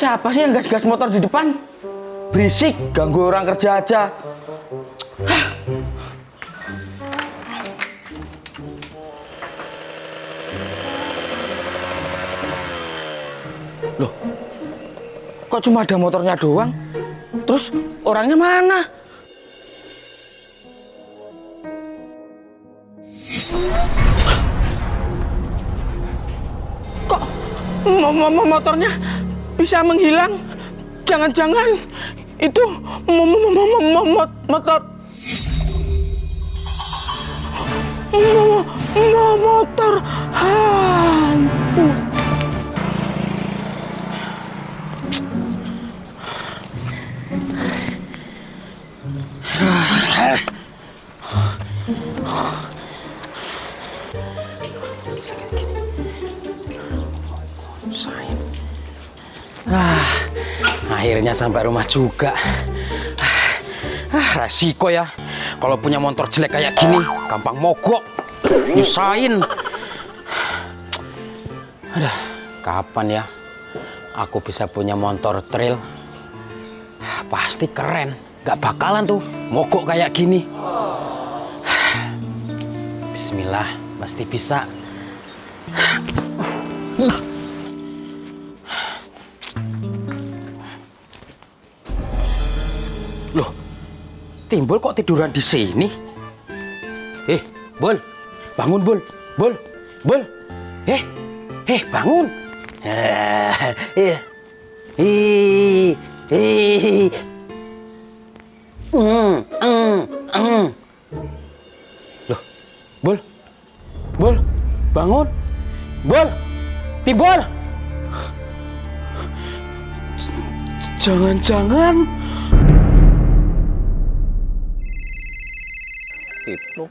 Siapa sih yang gas-gas motor di depan? Berisik, ganggu orang kerja aja. Loh, kok cuma ada motornya doang? Terus orangnya mana? Kok motornya bisa menghilang? Jangan-jangan itu motor motor hantu. Akhirnya sampai rumah juga. Resiko ya. Kalau punya motor jelek kayak gini, gampang mogok, nyusahin. Aduh, kapan ya aku bisa punya motor trail? Pasti keren. Gak bakalan tuh mogok kayak gini. Bismillah, pasti bisa. Loh, Timbul kok tiduran di sini? Bol, bangun Bol, Bol, bangun. Loh, Bol, bangun, Bol, Timbul. Jangan-jangan Ibnu.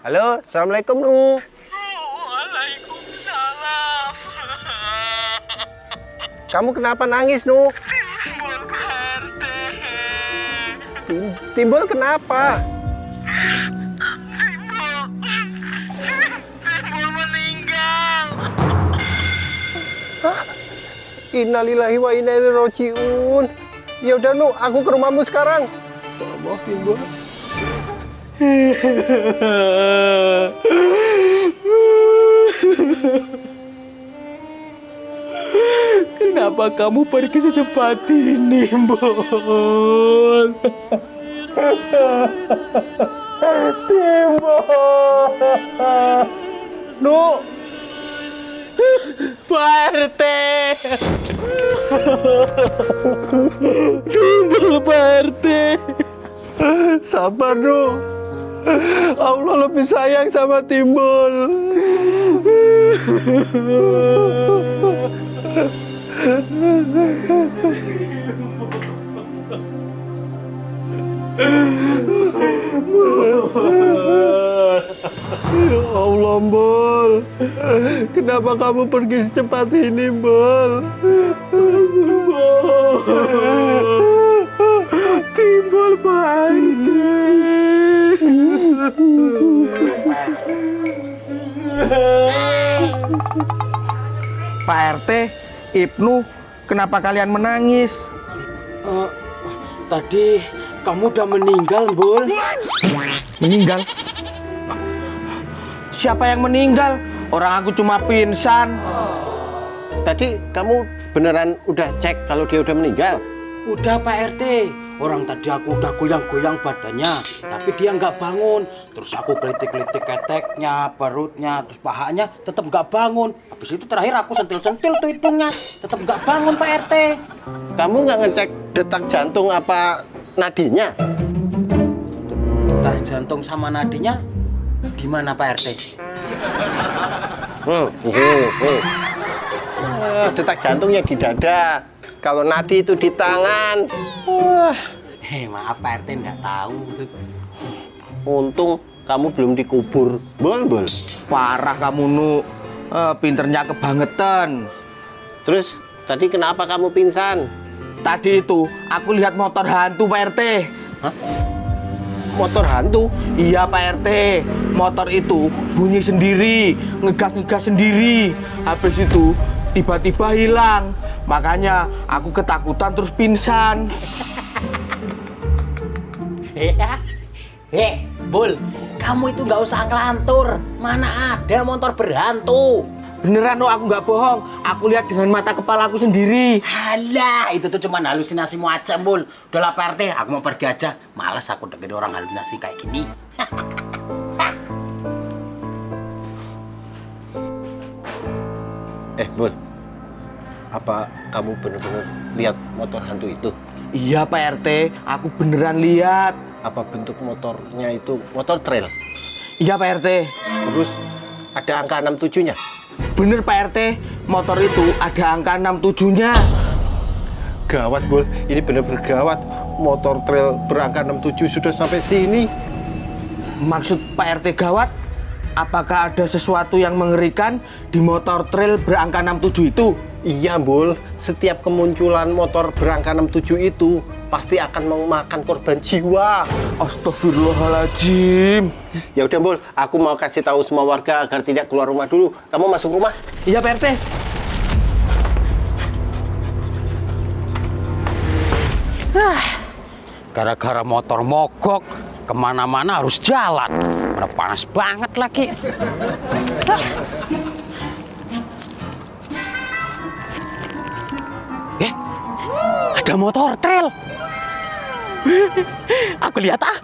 Halo, assalamualaikum Nu. Waalaikumsalam. Kamu kenapa nangis Nu? Timbul Pak RT. Timbul kenapa? Timbul meninggal. Innalillahi wa inna ilaihi rajiun. Ya udah Nu, aku ke rumahmu sekarang. Maaf Timbul. Kenapa kamu pergi secepat ini, Bol? Nu, Pak RT. Timbul Pak RT. sabar Nu. Allah lebih sayang sama Timbul. Ya Allah, Bol. Kenapa kamu pergi secepat ini, Bol? Timbul Pak RT. Pak RT, Ibnu, kenapa kalian menangis? tadi kamu udah meninggal, Bol. Meninggal? Siapa yang meninggal? Orang aku cuma pingsan. Tadi kamu beneran udah cek kalau dia udah meninggal? Udah Pak RT, orang tadi aku udah goyang-goyang badannya, tapi dia nggak bangun. Terus aku kelitik-kelitik keteknya, perutnya, terus pahanya, tetap nggak bangun. Habis itu terakhir aku sentil-sentil tuh hidungnya, tetap nggak bangun Pak RT. Kamu nggak ngecek detak jantung apa nadinya? Detak jantung sama nadinya gimana Pak RT? Detak jantungnya di dada. Kalau nadi itu di tangan. Maaf Pak RT, nggak tahu. Untung kamu belum dikubur. Bol. Parah kamu, Nu. Pinternya kebangetan. Terus tadi kenapa kamu pingsan? Tadi itu aku lihat motor hantu Pak RT. Hah? motor hantu. Iya Pak RT, motor itu bunyi sendiri, ngegas-ngegas sendiri. Habis itu tiba-tiba hilang. Makanya aku ketakutan terus pingsan. Bul, kamu itu nggak usah ngelantur. Mana ada motor berhantu? Beneran no, aku nggak bohong. Aku lihat dengan mata kepala aku sendiri. Halah, itu tuh cuma halusinasimu aja, Bul. Udahlah Pak RT, aku mau pergi aja. Males aku dengerin orang halusinasi kayak gini. Bul, apa kamu benar-benar lihat motor hantu itu? Iya Pak RT, aku beneran lihat. Apa bentuk motornya itu motor trail? Iya Pak RT. Terus ada angka 67-nya? Bener Pak RT, motor itu ada angka 67-nya. Gawat, Bul. Ini benar-benar gawat. Motor trail berangka 67 sudah sampai sini. Maksud Pak RT gawat? Apakah ada sesuatu yang mengerikan di motor trail berangka 67 itu? Iya, Bul. Setiap kemunculan motor berangka 67 itu pasti akan memakan korban jiwa. Astagfirullahaladzim. Ya udah, Bul. Aku mau kasih tahu semua warga agar tidak keluar rumah dulu. Kamu masuk rumah. Iya Pak RT. Gara-gara motor mogok, kemana-mana harus jalan. Udah panas banget lagi. Ada motor trail. Aku lihat ah.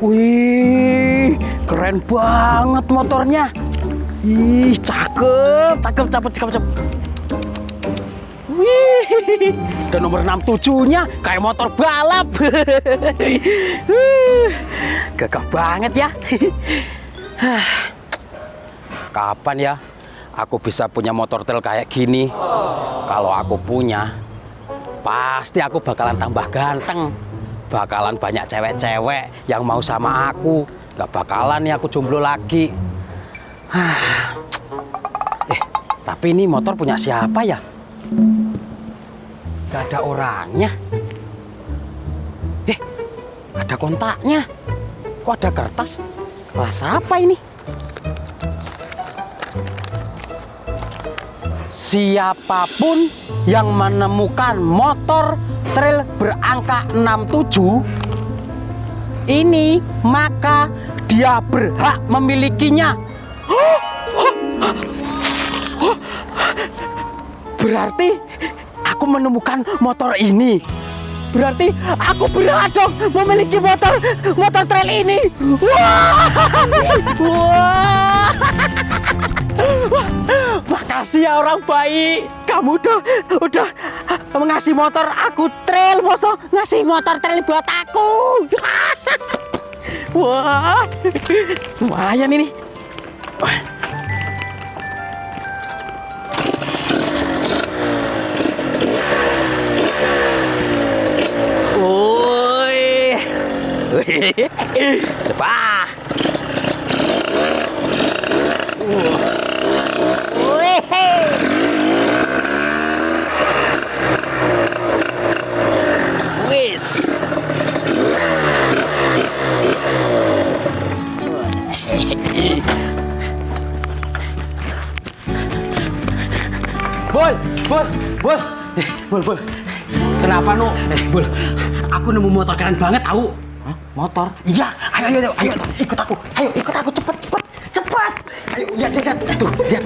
Wih, keren banget motornya. Ih, cakep. Wih, dan nomor 67-nya kayak motor balap. Gagah banget ya. Kapan ya aku bisa punya motor trail kayak gini? Kalau aku punya, pasti aku bakalan tambah ganteng. Bakalan banyak cewek-cewek yang mau sama aku. Gak bakalan nih aku jomblo lagi. Tapi ini motor punya siapa ya? Gak ada orangnya. Ada kontaknya. Kok ada kertas? Kelas apa ini? Siapapun yang menemukan motor trail berangka 67 ini, maka dia berhak memilikinya. Berarti aku menemukan motor ini. Berarti aku berhak dong memiliki motor trail ini. Wah. Makasih ya orang baik. Kamu udah ngasih motor aku trail, masa ngasih motor trail buat aku. Wah, lumayan ini. Cepat. Wis. Bul. Kenapa nu? Bul, aku nemu motor keren banget tahu. Hah? Motor? Iya, ayo, ikut aku. Ayo, ikut aku cepat. Ayo, lihat. Tuh, lihat.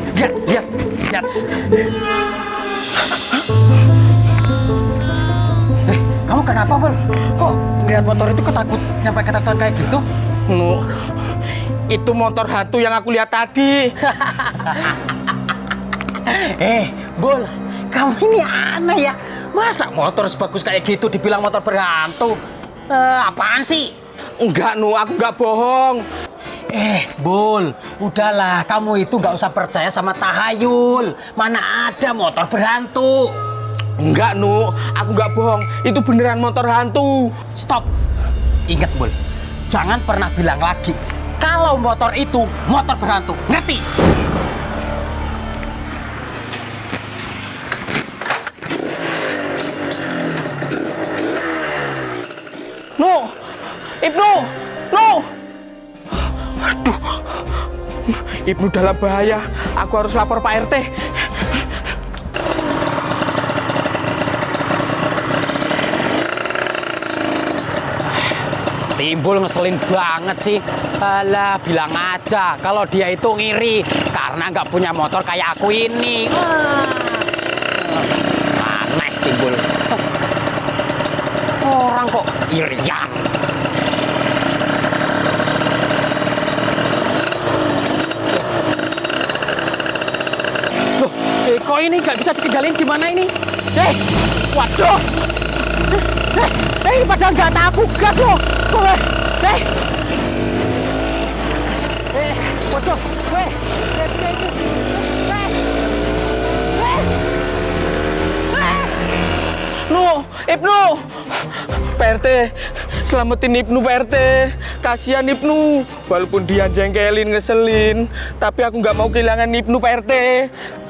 Kamu kenapa, Bul? Kok ngeliat motor itu sampai ketakutan kayak gitu? Itu motor hantu yang aku lihat tadi. Bul, kamu ini aneh ya. Masa motor sebagus kayak gitu dibilang motor berhantu? Apaan sih? Enggak, aku enggak bohong. Bul, udahlah, kamu itu nggak usah percaya sama tahayul. Mana ada motor berhantu? Enggak, aku enggak bohong. Itu beneran motor hantu. Stop. Ingat, Bul, jangan pernah bilang lagi kalau motor itu motor berhantu. Ngerti? Ibnu! No! Aduh. Ibnu dalam bahaya. Aku harus lapor Pak RT. Timbul ngeselin banget sih. Alah, bilang aja kalau dia itu ngiri karena nggak punya motor kayak aku ini. Aneh Timbul. Orang kok irian. Loh, kok ini nggak bisa dikendalin gimana ini? Waduh. Padahal nggak tahu gas loh. Waduh, No, Ibnu. Pak RT, selamatin Ibnu Pak RT. Kasihan Ibnu. Walaupun dia jengkelin, ngeselin, tapi aku nggak mau kehilangan Ibnu Pak RT.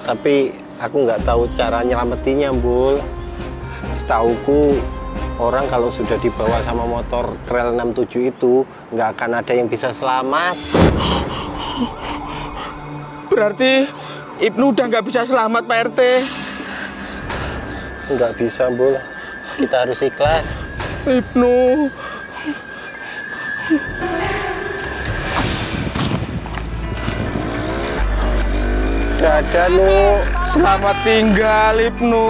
Tapi aku nggak tahu cara nyelametinya, Bul. Setauku orang kalau sudah dibawa sama motor trail 67 itu nggak akan ada yang bisa selamat. Berarti Ibnu udah nggak bisa selamat Pak RT. Nggak bisa, Bul. Kita harus ikhlas. Ibnu. Dadah, Nu. Selamat tinggal Ibnu.